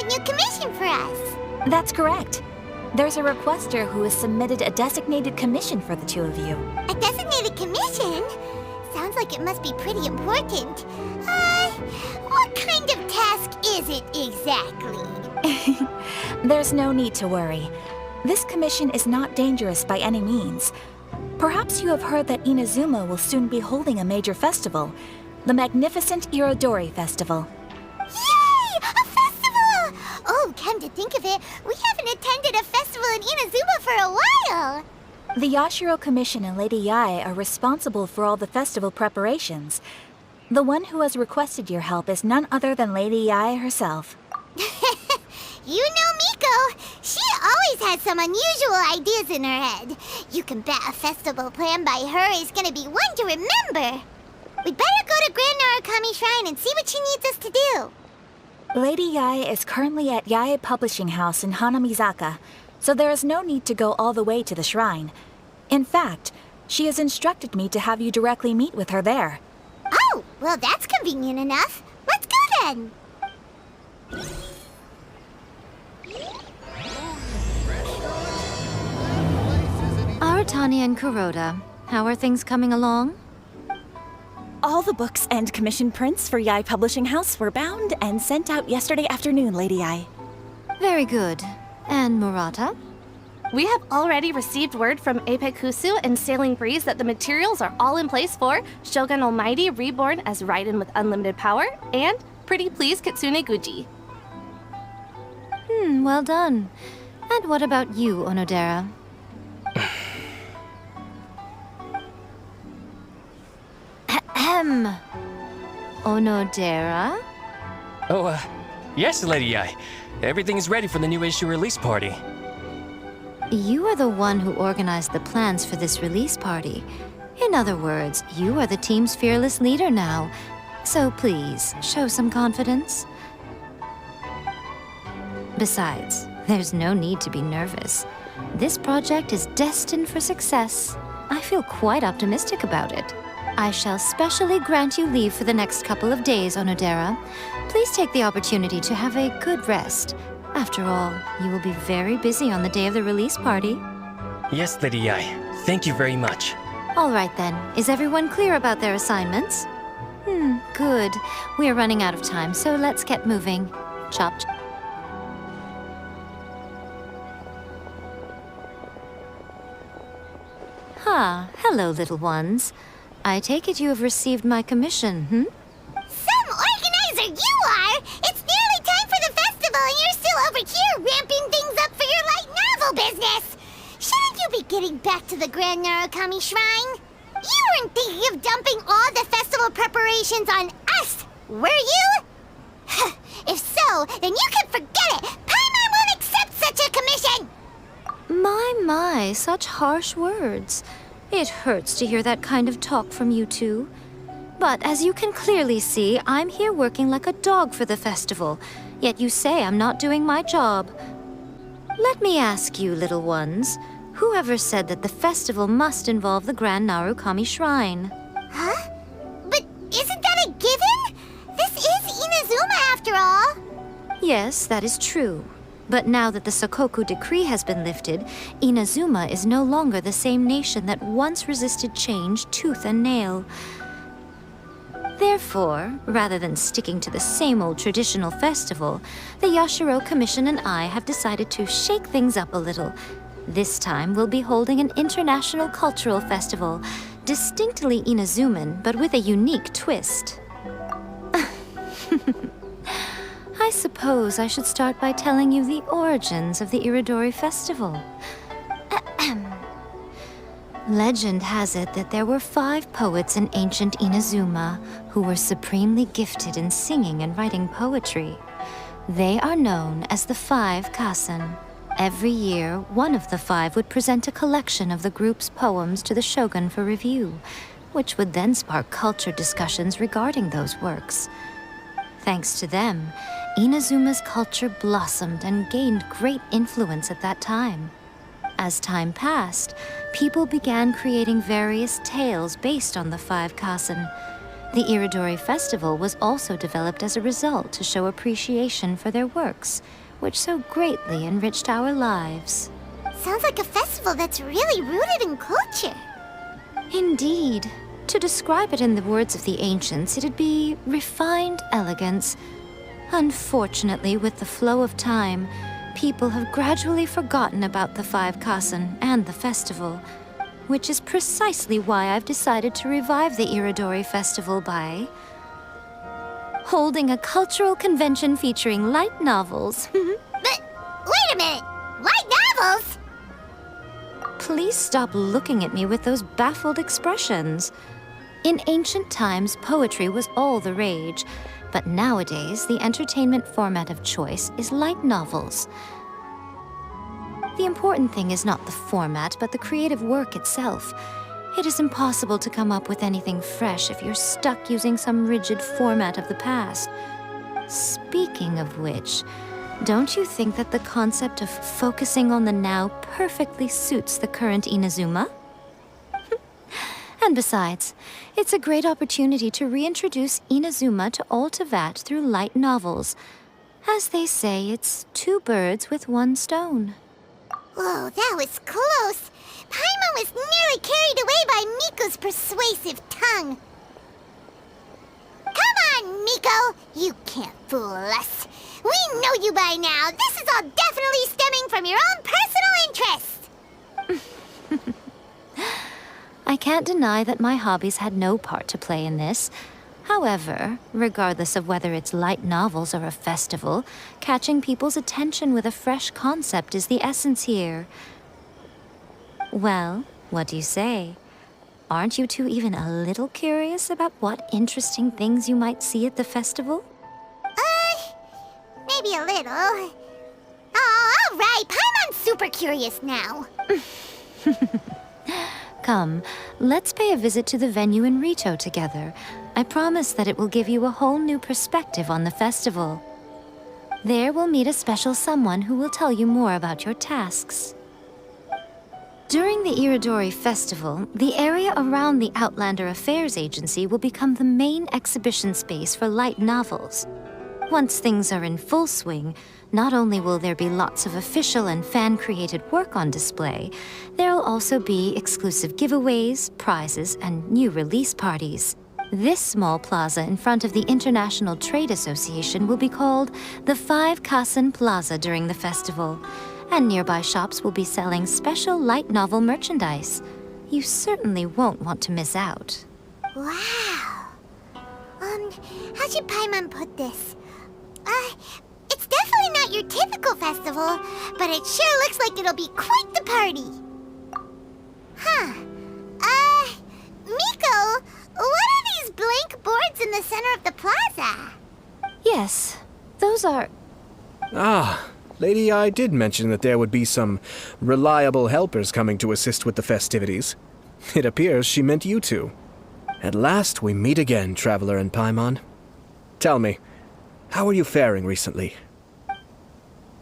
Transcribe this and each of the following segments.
have a new commission for us. That's correct. There's a requester who has submitted a designated commission for the two of you. A designated commission? Sounds like it must be pretty important. What kind of task is it exactly? There's no need to worry. This commission is not dangerous by any means. Perhaps you have heard that Inazuma will soon be holding a major festival, the magnificent Irodori Festival. Yay! A festival! Oh, come to think of it, we haven't attended a festival in Inazuma for a while. The Yashiro Commission and Lady Yae are responsible for all the festival preparations. The one who has requested your help is none other than Lady Yae herself. You know Miko. She always has some unusual ideas in her head. You can bet a festival planned by her is gonna be one to remember. We'd better go to Grand Narukami Shrine and see what she needs us to do. Lady Yae is currently at Yae Publishing House in Hanamizaka, so there is no need to go all the way to the shrine. In fact, she has instructed me to have you directly meet with her there. Oh, well that's convenient enough. Let's go then. Aratani and Kuroda, how are things coming along? All the books and commission prints for Yae Publishing House were bound and sent out yesterday afternoon, Lady Yae. Very good. And Murata? We have already received word from Apekusu and Sailing Breeze that the materials are all in place for Shogun Almighty reborn as Raiden with unlimited power and Pretty Please Kitsune Guji. Well done. And what about you, Onodera? Ahem. Onodera? Oh, yes, Lady Yae. Everything is ready for the new issue release party. You are the one who organized the plans for this release party. In other words, you are the team's fearless leader now. So please, show some confidence. Besides, there's no need to be nervous. This project is destined for success. I feel quite optimistic about it. I shall specially grant you leave for the next couple of days, Onodera. Please take the opportunity to have a good rest. After all, you will be very busy on the day of the release party. Yes, Lady Yae. Thank you very much. All right then. Is everyone clear about their assignments? Good. We are running out of time, so let's get moving. Chop. Hello, little ones. I take it you have received my commission, Some organizer you are! It's nearly time for the festival and you're still over here ramping things up for your light novel business! Shouldn't you be getting back to the Grand Narukami Shrine? You weren't thinking of dumping all the festival preparations on us, were you? If so, then you can forget it! Paimon won't accept such a commission! My, such harsh words. It hurts to hear that kind of talk from you two. But as you can clearly see, I'm here working like a dog for the festival, yet you say I'm not doing my job. Let me ask you, little ones, whoever said that the festival must involve the Grand Narukami Shrine? Huh? But isn't that a given? This is Inazuma after all. Yes, that is true. But now that the Sokoku decree has been lifted, Inazuma is no longer the same nation that once resisted change tooth and nail. Therefore, rather than sticking to the same old traditional festival, the Yashiro Commission and I have decided to shake things up a little. This time we'll be holding an international cultural festival, distinctly Inazuman, but with a unique twist. I suppose I should start by telling you the origins of the Irodori Festival. Legend has it that there were 5 poets in ancient Inazuma who were supremely gifted in singing and writing poetry. They are known as the 5 Kasen. Every year, one of the 5 would present a collection of the group's poems to the shogun for review, which would then spark culture discussions regarding those works. Thanks to them, Inazuma's culture blossomed and gained great influence at that time. As time passed, people began creating various tales based on the 5 Kasen. The Irodori Festival was also developed as a result to show appreciation for their works, which so greatly enriched our lives. Sounds like a festival that's really rooted in culture. Indeed. To describe it in the words of the ancients, it'd be refined elegance. Unfortunately, with the flow of time, people have gradually forgotten about the 5 Kasen and the festival, which is precisely why I've decided to revive the Irodori Festival by holding a cultural convention featuring light novels. But wait a minute! Light novels? Please stop looking at me with those baffled expressions. In ancient times, poetry was all the rage, but nowadays, the entertainment format of choice is light novels. The important thing is not the format, but the creative work itself. It is impossible to come up with anything fresh if you're stuck using some rigid format of the past. Speaking of which, don't you think that the concept of focusing on the now perfectly suits the current Inazuma? And besides, it's a great opportunity to reintroduce Inazuma to all Teyvat through light novels. As they say, it's 2 birds with 1 stone. Whoa, that was close. Paimon was nearly carried away by Miko's persuasive tongue. Come on, Miko! You can't fool us. We know you by now. This is all definitely stemming from your own personal interest. I can't deny that my hobbies had no part to play in this. However, regardless of whether it's light novels or a festival, catching people's attention with a fresh concept is the essence here. Well, what do you say? Aren't you two even a little curious about what interesting things you might see at the festival? Maybe a little. Oh, all right. Paimon's super curious now. Come, let's pay a visit to the venue in Rito together. I promise that it will give you a whole new perspective on the festival. There we'll meet a special someone who will tell you more about your tasks. During the Irodori Festival, the area around the Outlander Affairs Agency will become the main exhibition space for light novels. Once things are in full swing, not only will there be lots of official and fan-created work on display, there'll also be exclusive giveaways, prizes, and new release parties. This small plaza in front of the International Trade Association will be called the 5 Kasen Plaza during the festival, and nearby shops will be selling special light novel merchandise. You certainly won't want to miss out. Wow. How should Paimon put this? It's definitely not your typical festival, but it sure looks like it'll be quite the party. Huh. Miko, what are these blank boards in the center of the plaza? Yes, those are... Ah, Lady I did mention that there would be some reliable helpers coming to assist with the festivities. It appears she meant you two. At last we meet again, Traveler and Paimon. Tell me, how are you faring recently?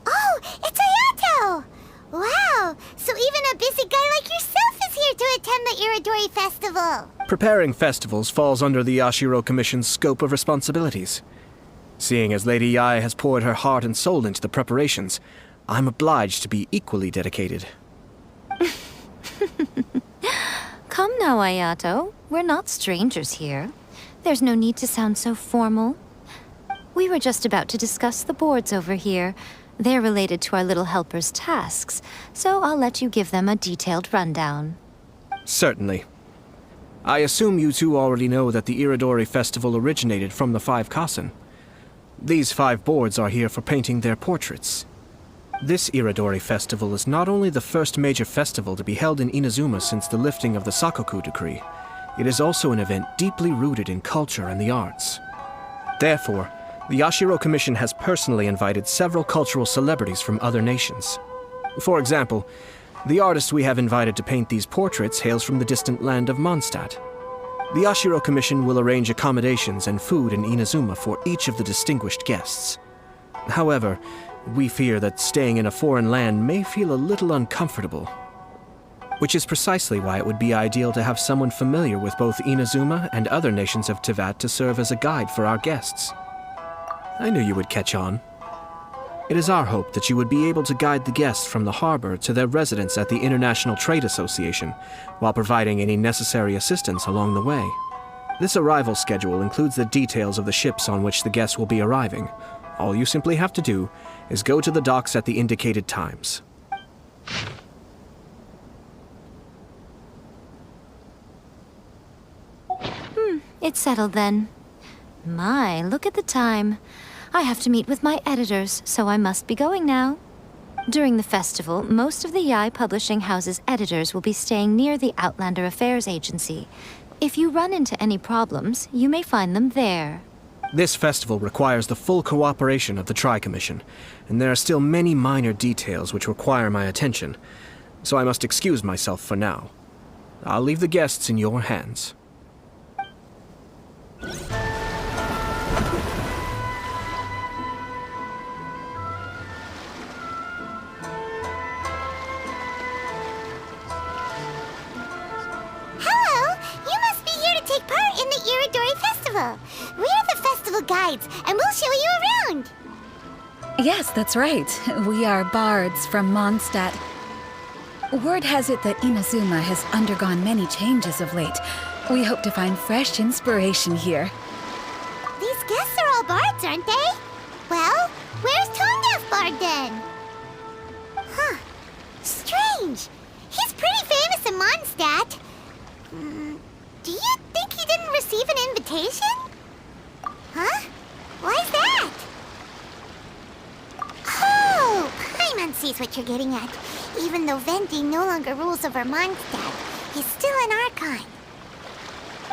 Oh, it's Ayato! Wow, so even a busy guy like yourself is here to attend the Irodori Festival. Preparing festivals falls under the Yashiro Commission's scope of responsibilities. Seeing as Lady Yae has poured her heart and soul into the preparations, I'm obliged to be equally dedicated. Come now, Ayato. We're not strangers here. There's no need to sound so formal. We were just about to discuss the boards over here. They're related to our little helper's tasks, so I'll let you give them a detailed rundown. Certainly. I assume you two already know that the Irodori Festival originated from the 5 Kasen. These 5 boards are here for painting their portraits. This Irodori Festival is not only the first major festival to be held in Inazuma since the lifting of the Sakoku decree, it is also an event deeply rooted in culture and the arts. Therefore, the Yashiro Commission has personally invited several cultural celebrities from other nations. For example, the artist we have invited to paint these portraits hails from the distant land of Monstad. The Yashiro Commission will arrange accommodations and food in Inazuma for each of the distinguished guests. However, we fear that staying in a foreign land may feel a little uncomfortable. which is precisely why it would be ideal to have someone familiar with both Inazuma and other nations of Teyvat to serve as a guide for our guests. I knew you would catch on. It is our hope that you would be able to guide the guests from the harbor to their residence at the International Trade Association, while providing any necessary assistance along the way. This arrival schedule includes the details of the ships on which the guests will be arriving. All you simply have to do is go to the docks at the indicated times. It's settled then. My, look at the time. I have to meet with my editors, so I must be going now. During the festival, most of the Yae Publishing House's editors will be staying near the Outlander Affairs Agency. If you run into any problems, you may find them there. This festival requires the full cooperation of the Tri-Commission, and there are still many minor details which require my attention, so I must excuse myself for now. I'll leave the guests in your hands. We are the festival guides, and we'll show you around. Yes, that's right. We are bards from Monstad. Word has it that Inazuma has undergone many changes of late. We hope to find fresh inspiration here. These guests are all bards, aren't they? Well, where's Tonga's bard then? Huh. Strange. He's pretty famous in Mondstadt. Do you think he didn't receive an invitation? Huh? Why's that? Oh! Paimon sees what you're getting at. Even though Venti no longer rules over Mondstadt, he's still an archon.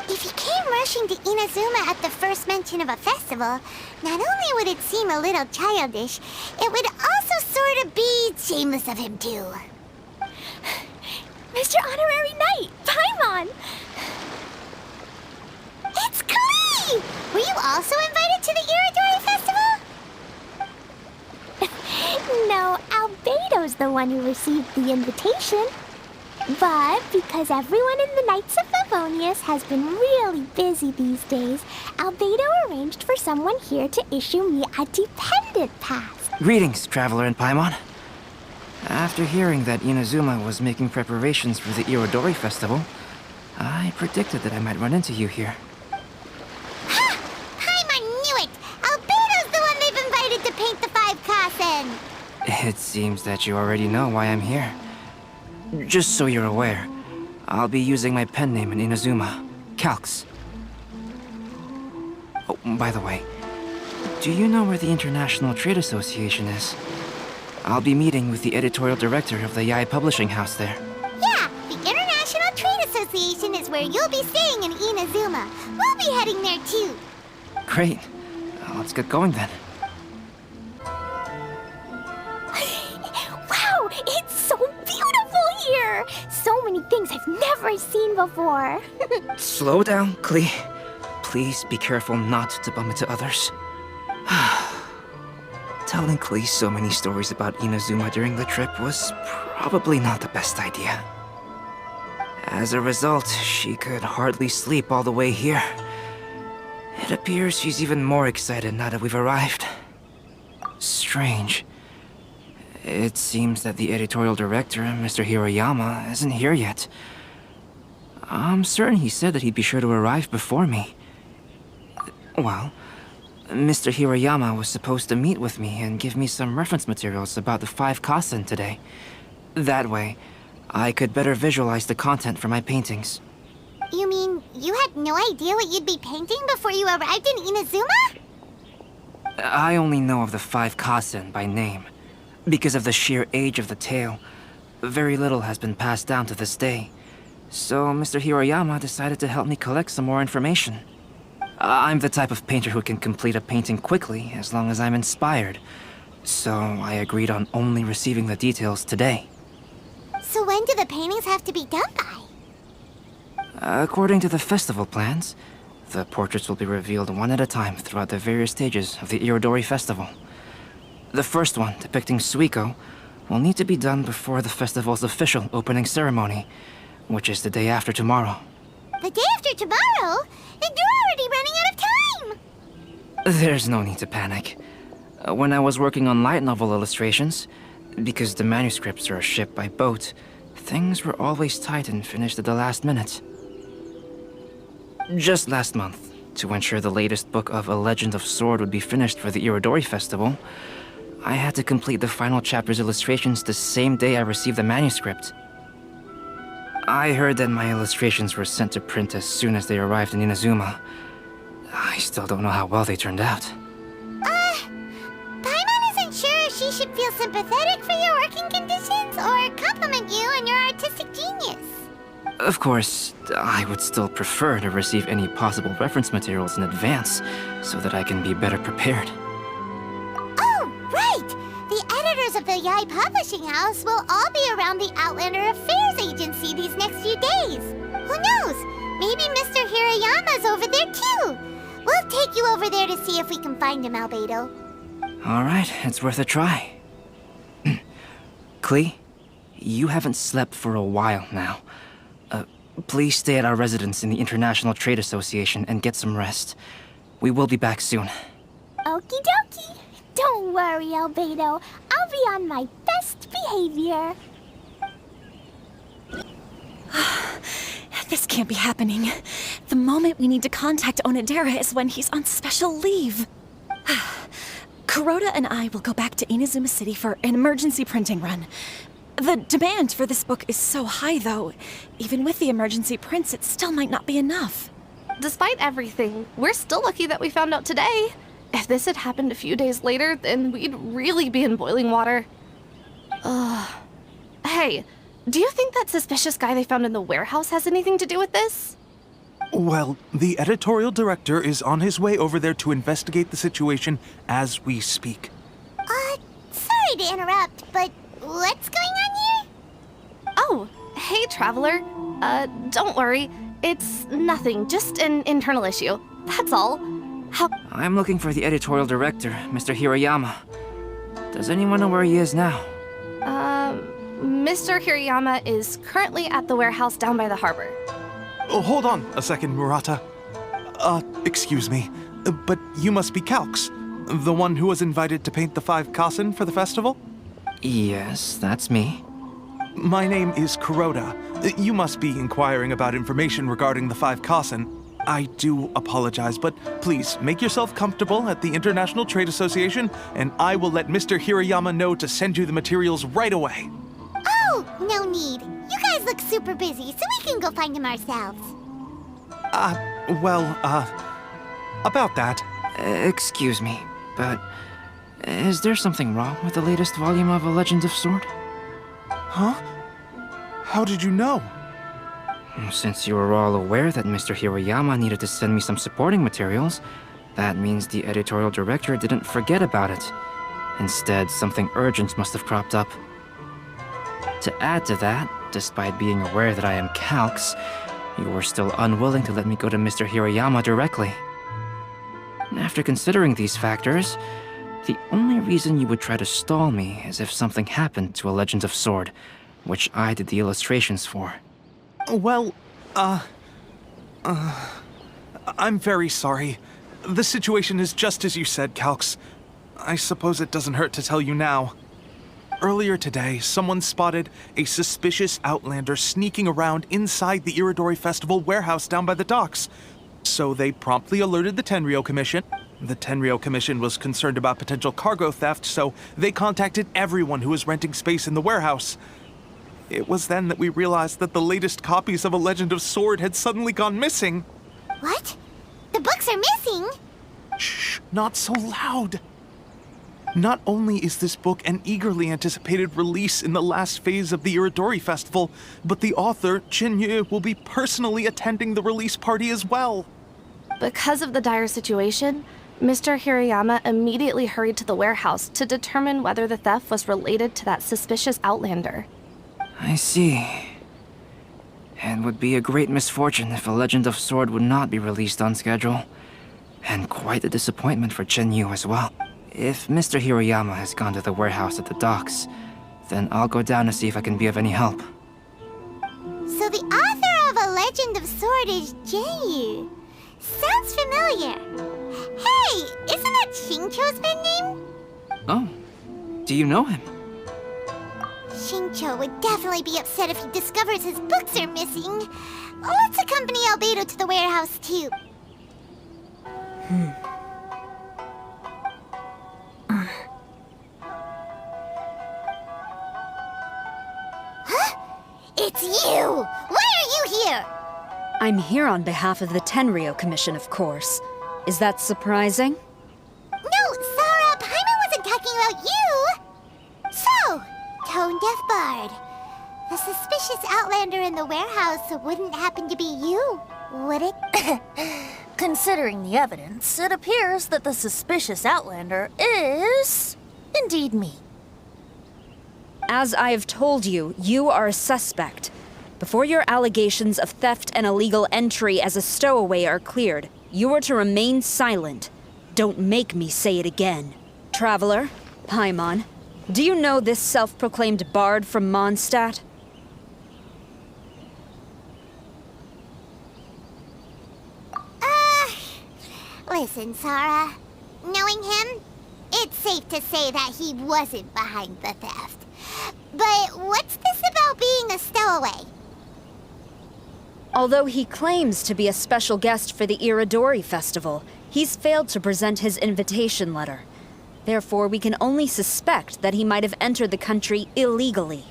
If he came rushing to Inazuma at the first mention of a festival, not only would it seem a little childish, it would also sort of be shameless of him too. Mr. Honorary Knight, Paimon! It's Klee! Were you also invited to the Irodori Festival? No, Albedo's the one who received the invitation. But because everyone in the Knights of Favonius has been really busy these days, Albedo arranged for someone here to issue me a dependent pass. Greetings, Traveler and Paimon. After hearing that Inazuma was making preparations for the Irodori Festival, I predicted that I might run into you here. Ha! Paimon knew it! Albedo's the one they've invited to paint the 5 Kasen! It seems that you already know why I'm here. Just so you're aware, I'll be using my pen name in Inazuma, Calx. Oh, by the way, do you know where the International Trade Association is? I'll be meeting with the editorial director of the Yae Publishing House there. Yeah, the International Trade Association is where you'll be staying in Inazuma. We'll be heading there too. Great. Let's get going then. Wow, it's so beautiful here! So many things I've never seen before. Slow down, Klee. Please be careful not to bump into others. Telling Klee so many stories about Inazuma during the trip was probably not the best idea. As a result, she could hardly sleep all the way here. It appears she's even more excited now that we've arrived. Strange. It seems that the editorial director, Mr. Hiroyama, isn't here yet. I'm certain he said that he'd be sure to arrive before me. Well, Mr. Hiroyama was supposed to meet with me and give me some reference materials about the 5 Kasen today. That way, I could better visualize the content for my paintings. You mean you had no idea what you'd be painting before you arrived in Inazuma? I only know of the 5 Kasen by name. Because of the sheer age of the tale, very little has been passed down to this day. So Mr. Hiroyama decided to help me collect some more information. I'm the type of painter who can complete a painting quickly as long as I'm inspired. So I agreed on only receiving the details today. So when do the paintings have to be done by? According to the festival plans, the portraits will be revealed one at a time throughout the various stages of the Irodori Festival. The first one, depicting Suikou, will need to be done before the festival's official opening ceremony, which is the day after tomorrow. The day after tomorrow? Then you're already running out of time! There's no need to panic. When I was working on light novel illustrations, because the manuscripts are shipped by boat, things were always tight and finished at the last minute. Just last month, to ensure the latest book of A Legend of Sword would be finished for the Irodori Festival, I had to complete the final chapter's illustrations the same day I received the manuscript. I heard that my illustrations were sent to print as soon as they arrived in Inazuma. I still don't know how well they turned out. Paimon isn't sure if she should feel sympathetic for your working conditions or compliment you on your artistic genius. Of course, I would still prefer to receive any possible reference materials in advance, so that I can be better prepared. Oh, right! The editors of the Yai Publishing House will all be around the Outlander Affairs Agency these next few days. Who knows? Maybe Mr. Hirayama's over there too. We'll take you over there to see if we can find him, Albedo. Alright, it's worth a try. Klee, you haven't slept for a while now. Please stay at our residence in the International Trade Association and get some rest. We will be back soon. Okie dokie. Don't worry, Albedo. I'll be on my best behavior. This can't be happening. The moment we need to contact Onodera is when he's on special leave. Kuroda and I will go back to Inazuma City for an emergency printing run. The demand for this book is so high, though. Even with the emergency prints, it still might not be enough. Despite everything, we're still lucky that we found out today. If this had happened a few days later, then we'd really be in boiling water. Hey, do you think that suspicious guy they found in the warehouse has anything to do with this? Well, the editorial director is on his way over there to investigate the situation as we speak. Sorry to interrupt, but what's going on here? Oh, hey, Traveler. Don't worry. It's nothing, just an internal issue. That's all. I'm looking for the editorial director, Mr. Hirayama. Does anyone know where he is now? Mr. Hirayama is currently at the warehouse down by the harbor. Oh, hold on a second, Murata. Excuse me, but you must be Calx, the one who was invited to paint the 5 kasen for the festival? Yes, that's me. My name is Kuroda. You must be inquiring about information regarding the 5 kasen. I do apologize, but please make yourself comfortable at the International Trade Association, and I will let Mr. Hirayama know to send you the materials right away. Oh, no need. You guys look super busy, so we can go find him ourselves. About that. Excuse me, but is there something wrong with the latest volume of A Legend of Sword? Huh? How did you know? Since you were all aware that Mr. Hirayama needed to send me some supporting materials, that means the editorial director didn't forget about it. Instead, something urgent must have cropped up. To add to that, despite being aware that I am Calx, you were still unwilling to let me go to Mr. Hirayama directly. After considering these factors, the only reason you would try to stall me is if something happened to A Legend of Sword, which I did the illustrations for. Well, I'm very sorry. The situation is just as you said, Calx. I suppose it doesn't hurt to tell you now. Earlier today, someone spotted a suspicious outlander sneaking around inside the Irodori Festival warehouse down by the docks. So they promptly alerted the Tenryou Commission. The Tenryou Commission was concerned about potential cargo theft, so they contacted everyone who was renting space in the warehouse. It was then that we realized that the latest copies of A Legend of Sword had suddenly gone missing. What? The books are missing? Shh, not so loud. Not only is this book an eagerly anticipated release in the last phase of the Irodori Festival, but the author, Jinyu, will be personally attending the release party as well. Because of the dire situation, Mr. Hirayama immediately hurried to the warehouse to determine whether the theft was related to that suspicious outlander. I see. It would be a great misfortune if A Legend of Sword would not be released on schedule. And quite a disappointment for Jinyu as well. If Mr. Hirayama has gone to the warehouse at the docks, Then I'll go down to see if I can be of any help. So the author of A Legend of Sword is Jayu. Sounds familiar. Hey, isn't that Xingqiu's pen name? Oh, do you know him? Xingqiu would definitely be upset if he discovers his books are missing. Let's accompany Albedo to the warehouse, too. Huh? It's you! Why are you here? I'm here on behalf of the Tenryou Commission, of course. Is that surprising? No, Sarah, Paimon wasn't talking about you! So, tone-deaf bard. The suspicious outlander in the warehouse wouldn't happen to be you, would it? Considering the evidence, it appears that the suspicious outlander is indeed me. As I have told you, you are a suspect. Before your allegations of theft and illegal entry as a stowaway are cleared, you are to remain silent. Don't make me say it again. Traveler, Paimon, do you know this self-proclaimed bard from Monstad? Listen, Sarah. Knowing him, it's safe to say that he wasn't behind the theft. But what's this about being a stowaway? Although he claims to be a special guest for the Irodori Festival, he's failed to present his invitation letter. Therefore, we can only suspect that he might have entered the country illegally.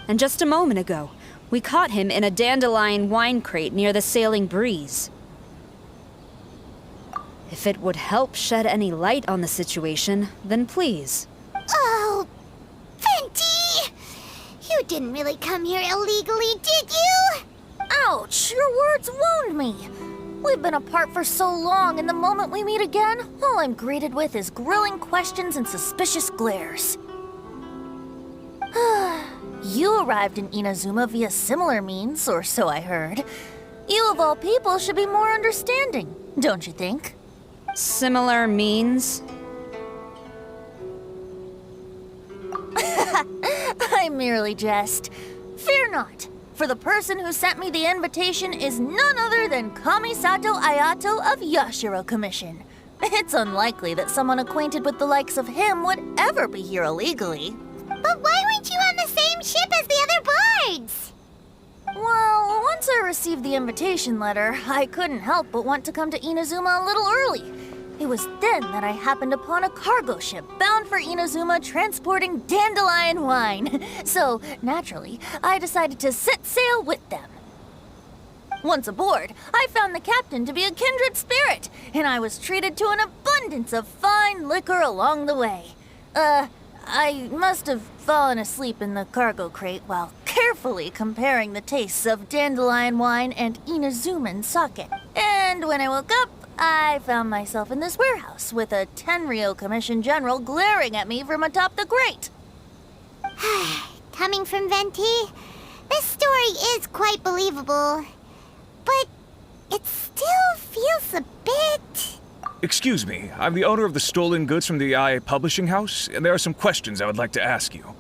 And just a moment ago, we caught him in a dandelion wine crate near the Sailing Breeze. If it would help shed any light on the situation, then please. Oh, Venti! You didn't really come here illegally, did you? Ouch, your words wound me. We've been apart for so long, and the moment we meet again, all I'm greeted with is grilling questions and suspicious glares. You arrived in Inazuma via similar means, or so I heard. You of all people should be more understanding, don't you think? Similar means? I merely jest. Fear not, for the person who sent me the invitation is none other than Kamisato Ayato of Yashiro Commission. It's unlikely that someone acquainted with the likes of him would ever be here illegally. But why weren't you on the same ship as the other bards? Well, once I received the invitation letter, I couldn't help but want to come to Inazuma a little early. It was then that I happened upon a cargo ship bound for Inazuma transporting dandelion wine. So, naturally, I decided to set sail with them. Once aboard, I found the captain to be a kindred spirit, and I was treated to an abundance of fine liquor along the way. I must have fallen asleep in the cargo crate while carefully comparing the tastes of dandelion wine and Inazuman sake. And when I woke up, I found myself in this warehouse with a Tenryou Commission general glaring at me from atop the grate. Coming from Venti, this story is quite believable. But it still feels a bit... Excuse me, I'm the owner of the stolen goods from the IA publishing house, and there are some questions I would like to ask you.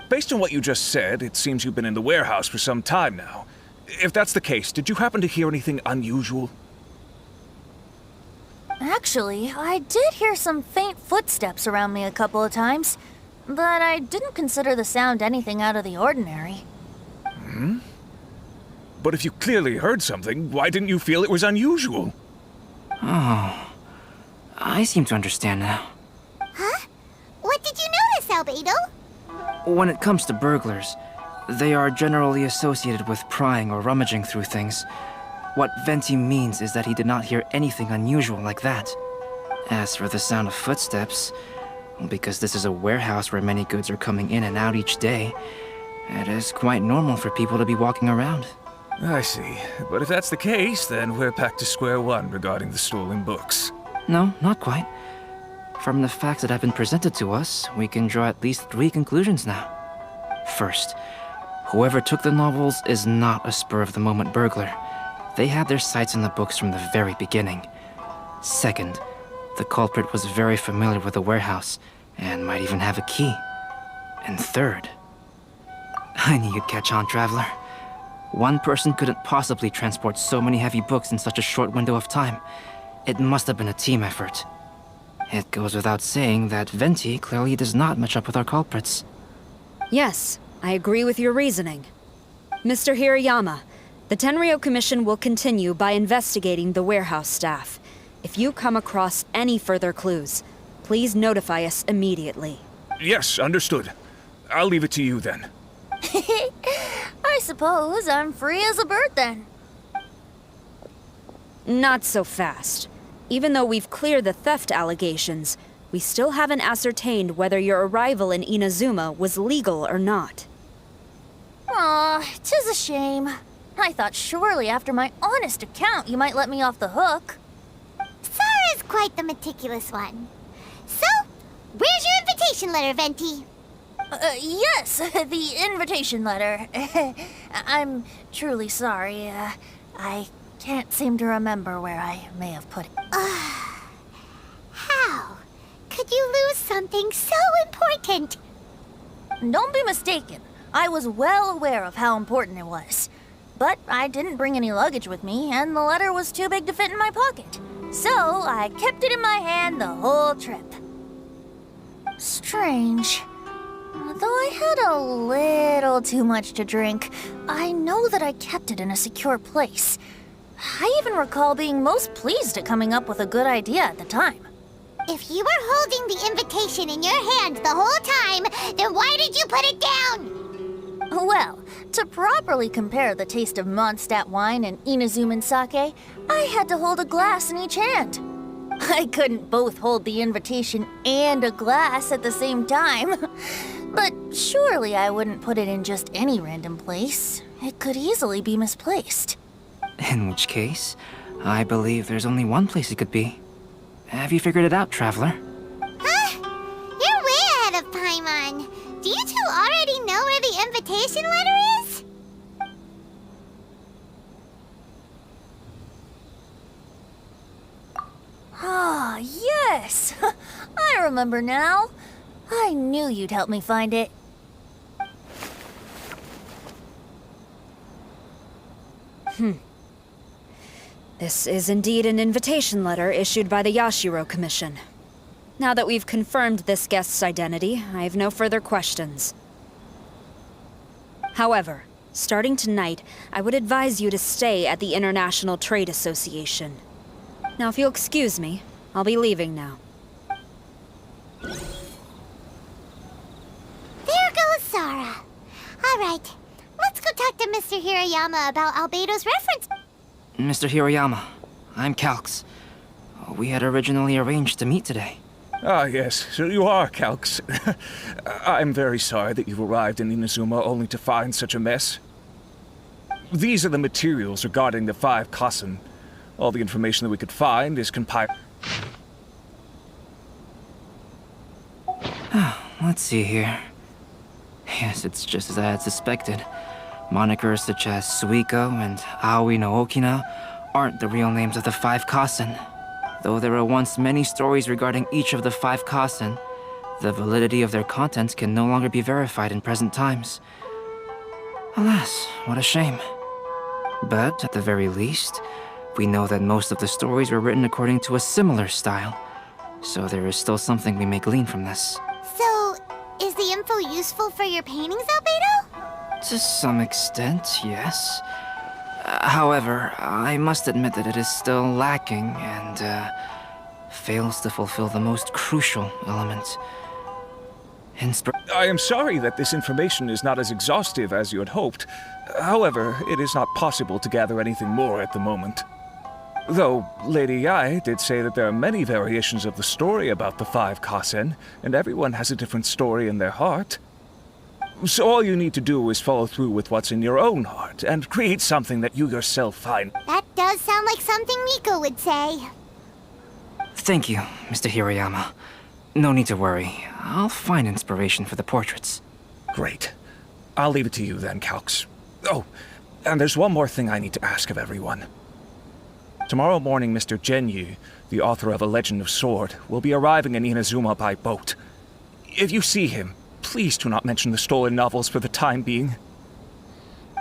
Based on what you just said, it seems you've been in the warehouse for some time now. If that's the case, did you happen to hear anything unusual? Actually, I did hear some faint footsteps around me a couple of times, but I didn't consider the sound anything out of the ordinary. Hmm? But if you clearly heard something, why didn't you feel it was unusual? Oh, I seem to understand now. Huh? What did you notice, Albedo? When it comes to burglars, they are generally associated with prying or rummaging through things. What Venti means is that he did not hear anything unusual like that. As for the sound of footsteps, because this is a warehouse where many goods are coming in and out each day, it is quite normal for people to be walking around. I see. But if that's the case, then we're back to square one regarding the stolen books. No, not quite. From the facts that have been presented to us, we can draw at least 3 conclusions now. First, whoever took the novels is not a spur-of-the-moment burglar. They had their sights on the books from the very beginning. Second, the culprit was very familiar with the warehouse, and might even have a key. And third, I knew you'd catch on, Traveler. One person couldn't possibly transport so many heavy books in such a short window of time. It must have been a team effort. It goes without saying that Venti clearly does not match up with our culprits. Yes, I agree with your reasoning. Mr. Hirayama, the Tenryo Commission will continue by investigating the warehouse staff. If you come across any further clues, please notify us immediately. Yes, understood. I'll leave it to you then. I suppose I'm free as a bird then. Not so fast. Even though we've cleared the theft allegations, we still haven't ascertained whether your arrival in Inazuma was legal or not. Aw, 'tis a shame. I thought surely after my honest account you might let me off the hook. Sara's quite the meticulous one. So, where's your invitation letter, Venti? Yes, the invitation letter. I'm truly sorry. I can't seem to remember where I may have put it. How could you lose something so important? Don't be mistaken. I was well aware of how important it was. But I didn't bring any luggage with me, and the letter was too big to fit in my pocket. So I kept it in my hand the whole trip. Strange. Though I had a little too much to drink, I know that I kept it in a secure place. I even recall being most pleased at coming up with a good idea at the time. If you were holding the invitation in your hand the whole time, then why did you put it down? Well, to properly compare the taste of Monstad wine and Inazuman sake, I had to hold a glass in each hand. I couldn't both hold the invitation and a glass at the same time. But surely I wouldn't put it in just any random place. It could easily be misplaced. In which case, I believe there's only one place it could be. Have you figured it out, Traveler? Huh? You're way ahead of Paimon. Do you two already know where the invitation letter is? Ah, yes! I remember now. I knew you'd help me find it. This is indeed an invitation letter issued by the Yashiro Commission. Now that we've confirmed this guest's identity, I have no further questions. However, starting tonight, I would advise you to stay at the International Trade Association. Now, if you'll excuse me, I'll be leaving now. There goes Sara. All right, let's go talk to Mr. Hirayama about Albedo's reference. Mr. Hirayama, I'm Calx. We had originally arranged to meet today. Ah, yes, so you are Calx. I'm very sorry that you've arrived in Inazuma only to find such a mess. These are the materials regarding the 5 Kasen. All the information that we could find is compiled. Let's see here. Yes, it's just as I had suspected. Monikers such as Suikou and Aoi no Okina aren't the real names of the 5 Kasen. Though there were once many stories regarding each of the 5 Kasen, the validity of their contents can no longer be verified in present times. Alas, what a shame. But at the very least, we know that most of the stories were written according to a similar style. So there is still something we may glean from this. So, is the info useful for your paintings, Albedo? To some extent, yes. However, I must admit that it is still lacking and fails to fulfill the most crucial element. I am sorry that this information is not as exhaustive as you had hoped. However, it is not possible to gather anything more at the moment. Though, Lady Yae did say that there are many variations of the story about the 5 Kasen, and everyone has a different story in their heart. So all you need to do is follow through with what's in your own heart, and create something that you yourself find. That does sound like something Miko would say. Thank you, Mr. Hirayama. No need to worry. I'll find inspiration for the portraits. Great. I'll leave it to you then, Calx. Oh, and there's one more thing I need to ask of everyone. Tomorrow morning, Mr. Genyu, the author of A Legend of Sword, will be arriving in Inazuma by boat. If you see him, please do not mention the stolen novels for the time being.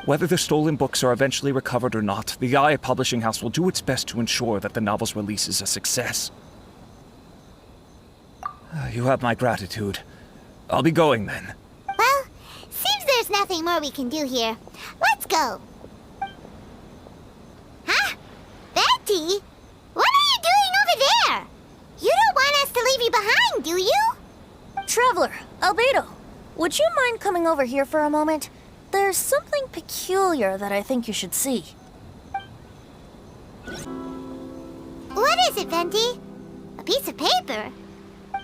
Whether the stolen books are eventually recovered or not, the Aya Publishing House will do its best to ensure that the novel's release is a success. You have my gratitude. I'll be going then. Well, seems there's nothing more we can do here. Let's go. Huh? Betty? What are you doing over there? You don't want us to leave you behind, do you? Traveler, Albedo, would you mind coming over here for a moment? There's something peculiar that I think you should see. What is it, Venti? A piece of paper?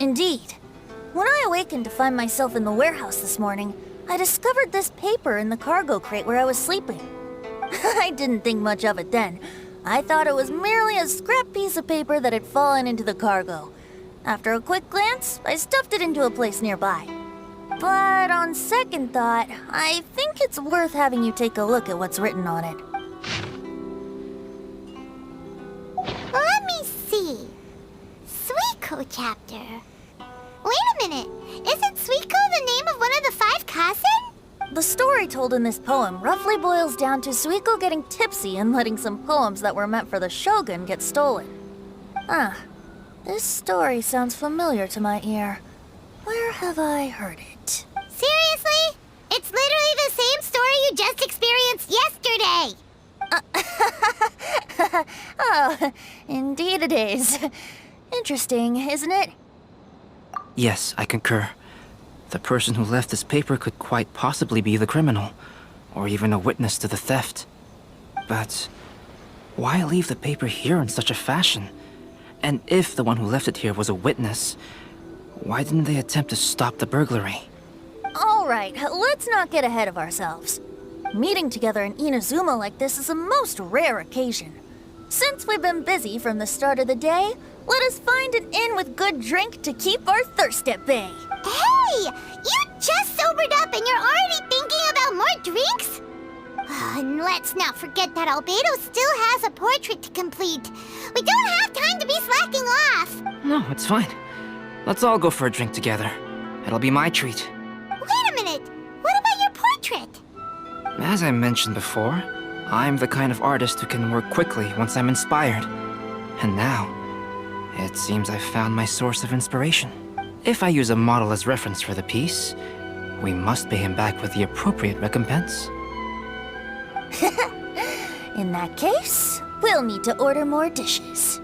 Indeed. When I awakened to find myself in the warehouse this morning, I discovered this paper in the cargo crate where I was sleeping. I didn't think much of it then. I thought it was merely a scrap piece of paper that had fallen into the cargo. After a quick glance, I stuffed it into a place nearby. But on second thought, I think it's worth having you take a look at what's written on it. Let me see. Suikou chapter. Wait a minute. Isn't Suikou the name of one of the 5 Kassen? The story told in this poem roughly boils down to Suikou getting tipsy and letting some poems that were meant for the shogun get stolen. This story sounds familiar to my ear. Where have I heard it? Seriously? It's literally the same story you just experienced yesterday! Oh, indeed it is. Interesting, isn't it? Yes, I concur. The person who left this paper could quite possibly be the criminal, or even a witness to the theft. But why leave the paper here in such a fashion? And if the one who left it here was a witness, why didn't they attempt to stop the burglary? All right, let's not get ahead of ourselves. Meeting together in Inazuma like this is a most rare occasion. Since we've been busy from the start of the day, let us find an inn with good drink to keep our thirst at bay. Hey! You just sobered up and you're already thinking about more drinks? And let's not forget that Albedo still has a portrait to complete. We don't have time to be slacking off. No, it's fine. Let's all go for a drink together. It'll be my treat. Wait a minute. What about your portrait? As I mentioned before, I'm the kind of artist who can work quickly once I'm inspired. And now, it seems I've found my source of inspiration. If I use a model as reference for the piece, we must pay him back with the appropriate recompense. In that case, we'll need to order more dishes.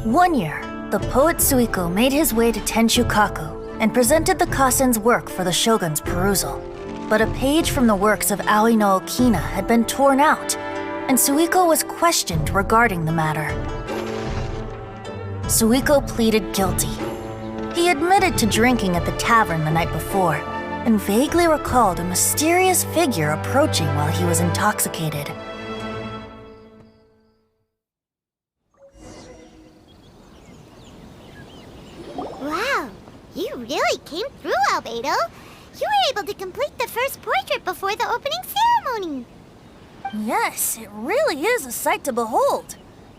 One year, the poet Suikou made his way to Tenshukaku and presented the Kassen's work for the shogun's perusal. But a page from the works of Aoi no Okina had been torn out, and Suikou was questioned regarding the matter. Suikou pleaded guilty. He admitted to drinking at the tavern the night before, and vaguely recalled a mysterious figure approaching while he was intoxicated. Wow, you really came through, Albedo. You were able to complete the first portrait before the opening ceremony. Yes, it really is a sight to behold.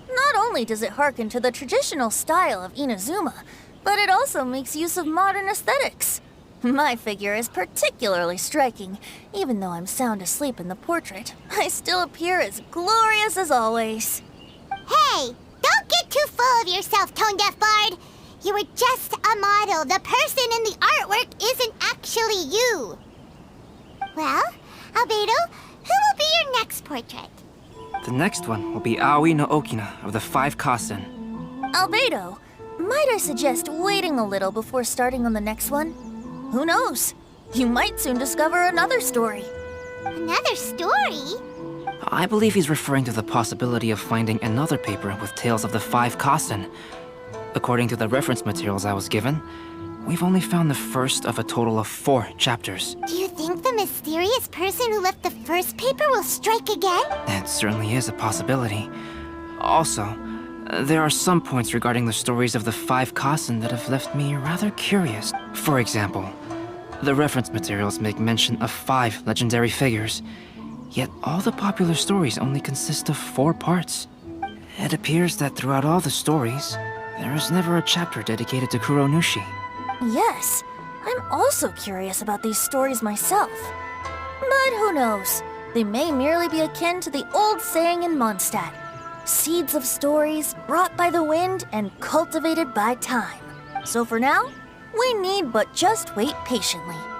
Not only does it harken to the traditional style of Inazuma, but it also makes use of modern aesthetics. My figure is particularly striking. Even though I'm sound asleep in the portrait, I still appear as glorious as always. Hey, don't get too full of yourself, Tone-Deaf Bard. You were just a model. The person in the artwork isn't actually you. Well, Albedo, who will be your next portrait? The next one will be Aoi no Okina of the 5 Kassen. Albedo, might I suggest waiting a little before starting on the next one? Who knows? You might soon discover another story. Another story? I believe he's referring to the possibility of finding another paper with tales of the 5 Kassen. According to the reference materials I was given, we've only found the first of a total of 4 chapters. Do you think the mysterious person who left the first paper will strike again? It certainly is a possibility. Also, there are some points regarding the stories of the 5 Kassen that have left me rather curious. For example, the reference materials make mention of 5 legendary figures, yet all the popular stories only consist of 4 parts. It appears that throughout all the stories, there is never a chapter dedicated to Kuronushi. Yes, I'm also curious about these stories myself. But who knows? They may merely be akin to the old saying in Monstad. Seeds of stories brought by the wind and cultivated by time. So for now, we need but just wait patiently.